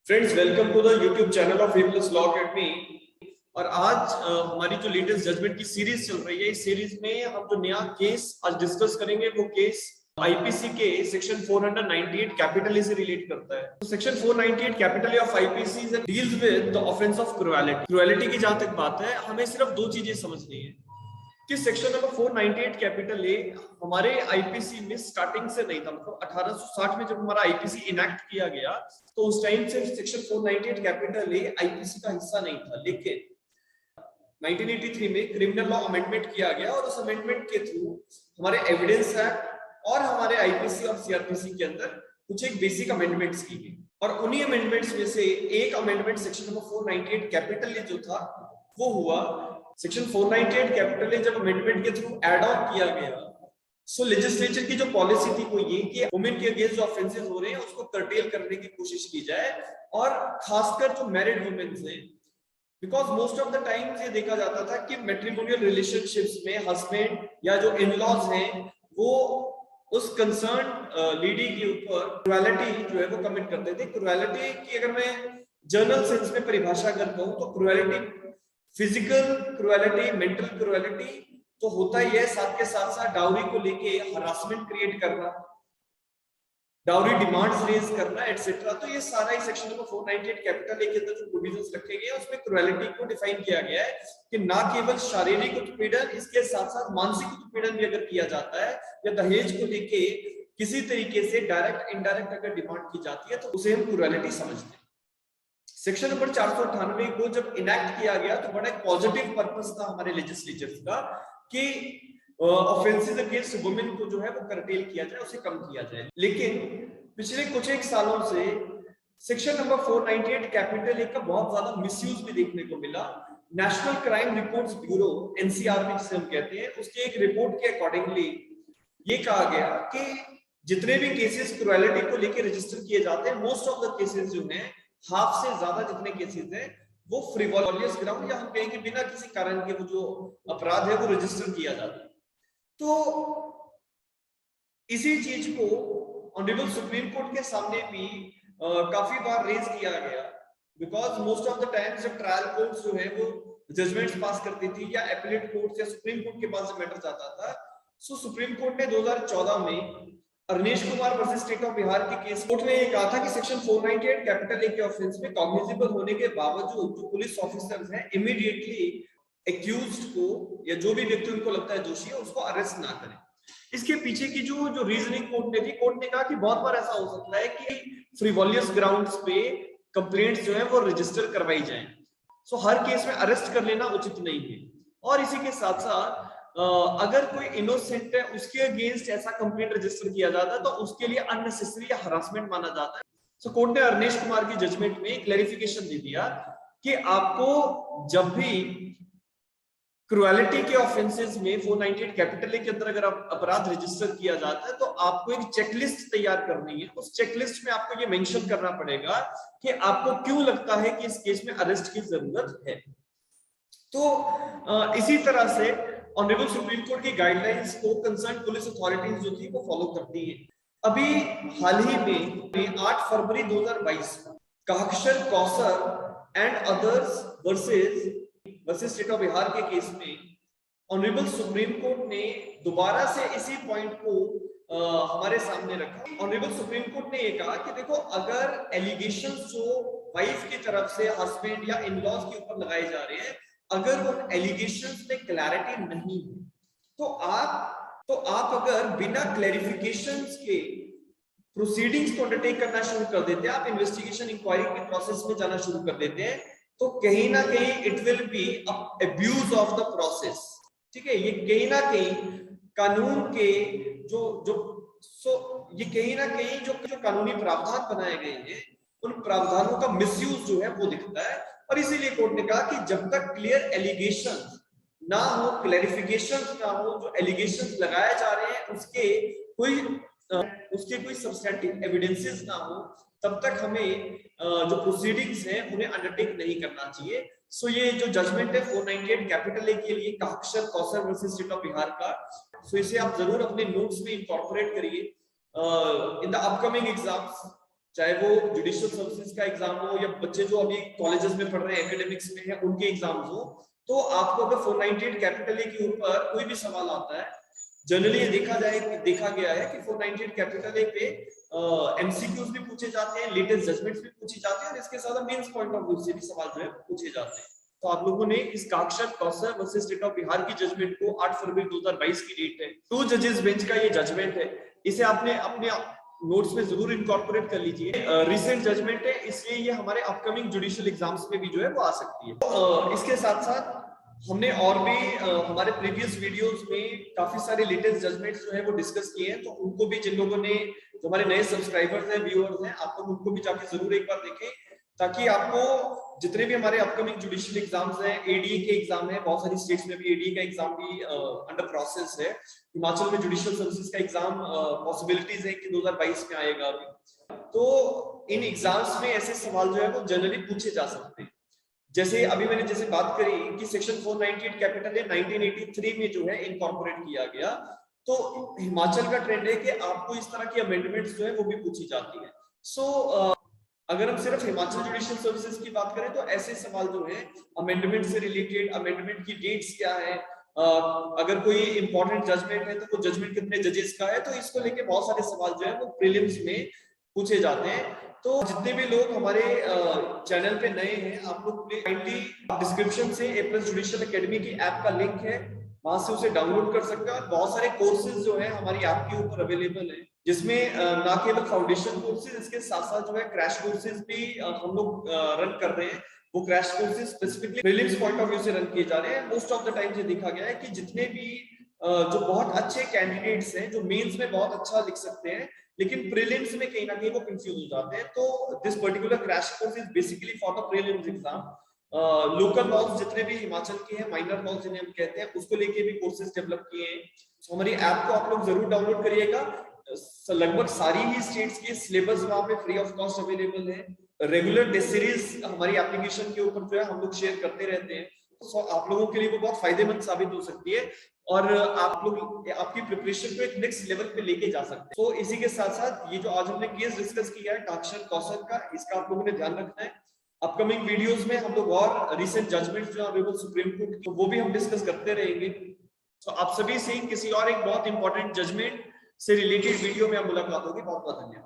Friends, welcome to the YouTube channel of ए+ law academy. और आज हमारी जो लेटेस्ट जजमेंट की सीरीज चल रही है, इस सीरीज में हम जो नया केस आज डिस्कस करेंगे वो केस आईपीसी के सेक्शन 498 कैपिटल ए से रिलेट करता है। तो section 498 capital A of IPC deals with the offence of cruelty. Cruelty की जहां तक बात है, हमें सिर्फ दो चीजें समझनी है कि सेक्शन नंबर 498 कैपिटल ए हमारे आईपीसी में स्टार्टिंग से नहीं था। मतलब 1860 में जब हमारा आईपीसी इनैक्ट किया गया तो उस टाइम से सेक्शन 498 कैपिटल ए आईपीसी का हिस्सा नहीं था, लेकिन 1983 में क्रिमिनल लॉ अमेंडमेंट किया गया और उस अमेंडमेंट के थ्रू हमारे एविडेंस एक्ट और हमारे आईपीसी और सीआरपीसी के अंदर कुछ एक बेसिक अमेंडमेंट्स की गई। और उन्हीं अमेंडमेंट्स में से एक amendment section number 498 capital A जो था वो हुआ सेक्शन 498 कैपिटल ए जब अमेंडमेंट के थ्रू ऐड ऑन किया गया। सो लेजिस्लेचर की जो पॉलिसी थी वो ये कि वुमेन के अगेंस्ट जो ऑफेंसेस हो रहे हैं उसको कर्टेल करने की कोशिश की जाए, और खासकर जो मैरिड वुमेन हैं, because most of the times ये देखा जाता था कि मैट्रिमोनियल रिलेशनशिप्स में हस्बैंड या जो इन-लॉज हैं वो उस कंसर्न लेडी के ऊपर क्रुएलिटी जो है वो कमिट करते थे। क्रुएलिटी की अगर मैं जर्नल सेंस में परिभाषा करता हूं तो cruelty physical cruelty, mental cruelty तो होता ही है, साथ के साथ साथ डाउरी को लेके हरासमेंट क्रिएट करना, डाउरी डिमांड्स रेज करना एटसेट्रा। तो ये सारा ही सेक्शन नंबर 498 कैपिटल ए के अंदर जो प्रोविजंस रखे गए हैं उसमें क्रुएलिटी को डिफाइन किया गया है कि ना केवल शारीरिक उत्पीड़न, इसके साथ साथ मानसिक उत्पीड़न भी अगर किया जाता है या दहेज को लेके किसी तरीके से डायरेक्ट इनडायरेक्ट अगर डिमांड की जाती है तो उसे हम क्रुएलिटी समझते हैं। सेक्शन नंबर 498 को जब इनैक्ट किया गया तो बड़ा एक पॉजिटिव पर्पस था हमारे लेजिस्लेचर का कि ऑफेंसेस अगेंस्ट वुमेन को जो है वो कर्टेल किया जाए, उसे कम किया जाए। लेकिन पिछले कुछ एक सालों से सेक्शन नंबर 498 कैपिटल ए का बहुत ज्यादा मिसयूज भी देखने को मिला। National crime reports bureau NCRB जिसे हम कहते हैं, उसके एक रिपोर्ट के अकॉर्डिंगली ये कहा गया कि जितने भी केसेस क्रुएलिटी को लेकर रजिस्टर किए जाते हैं, मोस्ट ऑफ द केसेस जो हैं, हाफ से ज्यादा जितने केसेस हैं वो फ्रिवोलियस ग्राउंड या हम कहेंगे बिना किसी कारण के वो जो अपराध है वो रजिस्टर किया जाता है। तो इसी चीज को ऑनरेबल सुप्रीम कोर्ट के सामने भी काफी बार रेज किया गया, because most of the times जब ट्रायल कोर्ट्स जो है वो जजमेंट्स पास करती थी या एपीलेट कोर्ट या सुप्रीम कोर्ट के पास मैटर जाता था, सो सुप्रीम कोर्ट ने 2014 में Arnesh Kumar versus state of Bihar के केस कोर्ट ने ये कहा था कि सेक्शन 498 कैपिटल ए के ऑफेंस में कॉग्निजेबल होने के बावजूद जो पुलिस ऑफिसर्स हैं इमीडिएटली एक्यूज्ड को या जो भी व्यक्ति उनको लगता है दोषी है उसको अरेस्ट ना करें। इसके पीछे की जो रीजनिंग कोर्ट ने थी, कोर्ट ने कहा कि बहुत बार ऐसा हो सकता है कि फ्रिवोलियस ग्राउंड्स पे कंप्लेंट्स जो है वो रजिस्टर करवाई जाएं, सो हर केस में अरेस्ट कर लेना उचित नहीं है। और इसी के साथ साथ अगर कोई इनोसेंट है उसके अगेंस्ट ऐसा कंप्लेंट रजिस्टर किया जाता है तो उसके लिए अननेसेसरी हरासमेंट माना जाता है। सो कोर्ट ने अरनेश कुमार की जजमेंट में क्लैरिफिकेशन दे दिया कि आपको जब भी क्रुएलिटी के ऑफेंसेस में 498 कैपिटल ए के अंदर अगर अपराध रजिस्टर किया जाता है तो आपको एक चेकलिस्ट तैयार करनी है। उस चेकलिस्ट में आपको ये मेंशन करना पड़ेगा कि आपको क्यों लगता है कि इस केस में अरेस्ट की जरूरत है। तो इसी तरह से ऑनरेबल सुप्रीम कोर्ट की गाइडलाइंस को कंसर्न पुलिस अथॉरिटीज जो थी वो फॉलो करती है। अभी हाल ही में 8 फरवरी 2022 Kahkashan Kausar and others versus state of Bihar के केस में ऑनरेबल सुप्रीम कोर्ट ने दोबारा से इसी पॉइंट को हमारे सामने रखा। ऑनरेबल सुप्रीम कोर्ट ने ये कहा कि देखो, अगर एलिगेशंस जो वाइफ की तरफ से हस्बैंड या इन-लॉज के ऊपर लगाए जा रहे हैं, अगर उन एलिगेशंस में क्लैरिटी नहीं है तो आप अगर बिना क्लैरिफिकेशंस के प्रोसीडिंग्स को अंडरटेक करना शुरू कर देते हैं, आप इन्वेस्टिगेशन इंक्वायरी के प्रोसेस में जाना शुरू कर देते हैं, तो कहीं ना कहीं it will be abuse of the process. ठीक है, ये कहीं ना कहीं कानून के ये कहीं ना कहीं जो कानूनी प्रावधान बनाए गए हैं उन प्रावधानों का मिसयूज जो है वो दिखता है। और इसीलिए कोर्ट ने कहा कि जब तक क्लियर एलिगेशंस ना हो, क्लैरिफिकेशंस ना हो, जो एलिगेशंस लगाए जा रहे हैं उसके कोई सब्सटेंटिव एविडेंसेस ना हो, तब तक हमें जो प्रोसीडिंग्स हैं उन्हें अंडरटेक नहीं करना चाहिए। सो ये जो जजमेंट है 498 कैपिटल ए के लिए Kahkashan Kausar versus state of Bihar का, सो इसे आप जरूर अपने नोट्स में इंकॉर्पोरेट करिए इन द अपकमिंग एग्जाम्स। चाहे वो जुडिशियल सर्विसेज का एग्जाम हो या बच्चे जो अभी कॉलेजेस में पढ़ रहे हैं एकेडमिक्स में है उनके एग्जाम्स हो, तो आपको अगर 498 कैपिटल ए के ऊपर कोई भी सवाल आता है, जनरली ये देखा गया है कि 498 कैपिटल ए पे एमसीक्यूज भी पूछे जाते हैं, लेटेस्ट जजमेंट्स भी पूछी जाती है और इसके साथ मेंस पॉइंट ऑफ व्यू से भी सवाल जो है पूछे जाते हैं। तो आप लोगों ने इस Kahkashan Kausar versus state of Bihar की जजमेंट को 8 फरवरी 2022 की डेट है, 2 जजेस बेंच का ये जजमेंट है, इसे आपने अपने नोट्स में जरूर इनकॉर्पोरेट कर लीजिए। रिसेंट जजमेंट है, इसलिए ये हमारे अपकमिंग जुडिशियल एग्जाम्स में भी जो है वो आ सकती है। इसके साथ साथ हमने और भी हमारे प्रीवियस वीडियोस में काफी सारे लेटेस्ट जजमेंट्स जो है वो डिस्कस किए हैं, तो उनको भी जिन लोगों ने, जो हमारे नए सब्सक्राइबर्स हैं, व्यूअर्स हैं, आप लोग उनको भी जाके जरूर एक बार देखें, ताकि आपको जितने भी हमारे अपकमिंग जुडिशियल एग्जाम्स हैं, एडीए के एग्जाम है, बहुत सारी स्टेट्स में भी एडीए का एग्जाम भी अंडर प्रोसेस है, हिमाचल में जुडिशियल सर्विसेज का एग्जाम पॉसिबिलिटीज है कि 2022 में आएगा अभी, तो इन एग्जाम्स में ऐसे सवाल जो है वो जनरली पूछे जा सकते हैं। जैसे अभी मैंने जैसे बात करी कि सेक्शन 498 कैपिटल है 1983 में जो है इनकॉर्पोरेट किया गया, तो हिमाचल का ट्रेंड है कि आपको इस तरह की अमेंडमेंट्स जो है वो भी पूछी जाती है। सो अगर हम सिर्फ हिमाचल जुडिशियल सर्विसेज की बात करें तो ऐसे सवाल जो है अमेंडमेंट से रिलेटेड, अमेंडमेंट की डेट्स क्या है, अगर कोई इंपॉर्टेंट जजमेंट है तो वो जजमेंट कितने जजेस का है, तो इसको लेके बहुत सारे सवाल जो है वो प्रीलिम्स में पूछे जाते हैं। तो जितने भी लोग हमारे चैनल पे नए हैं, आप लोग काइंडली डिस्क्रिप्शन से A+ जुडिशियल एकेडमी की ऐप का लिंक है, वहां से उसे डाउनलोड कर सकते हैं और बहुत सारे कोर्सेज जो है हमारी ऐप के ऊपर अवेलेबल है, जिसमें ना केवल फाउंडेशन कोर्सेज, इसके साथ साथ जो है क्रैश कोर्सेज भी हम लोग रन कर रहे हैं। वो crash courses specifically prelims point of view से रन किए जा रहे हैं। मोस्ट ऑफ द टाइम ये देखा गया है कि जितने भी जो बहुत अच्छे कैंडिडेट्स हैं, जो मेंस में बहुत अच्छा लिख सकते हैं लेकिन प्रीलिम्स में कहीं ना कहीं वो कंफ्यूज हो जाते हैं, तो this particular crash course is basically for the prelims exam. Local laws जितने भी हिमाचल के हैं, माइनर लॉज जिन्हें हम कहते हैं, उसको लेके भी कोर्सेज डेवलप किए हैं। तो हमारी ऐप को आप लोग जरूर डाउनलोड करिएगा। लगभग सारी ही स्टेट्स के सिलेबस वहां पे फ्री ऑफ कॉस्ट अवेलेबल है। रेगुलर टेस्ट सीरीज हमारी एप्लीकेशन के ऊपर जो है हम लोग शेयर करते रहते हैं, तो आप लोगों के लिए वो बहुत फायदेमंद साबित हो सकती है और आप लोग आपकी प्रिपरेशन को एक नेक्स्ट लेवल पे लेके जा सकते हैं। तो इसी के साथ साथ ये जो आज हमने केस डिस्कस किया है काक्षर कौशल का, इसका आप लोगों ने ध्यान रखना है। अपकमिंग वीडियोस में हम लोग और रिसेंट जजमेंट जो अवेलेबल सुप्रीम कोर्ट की, वो भी हम डिस्कस करते रहेंगे। तो आप सभी से किसी और एक बहुत इंपॉर्टेंट जजमेंट से रिलेटेड वीडियो में मुलाकात होगी। बहुत बहुत धन्यवाद।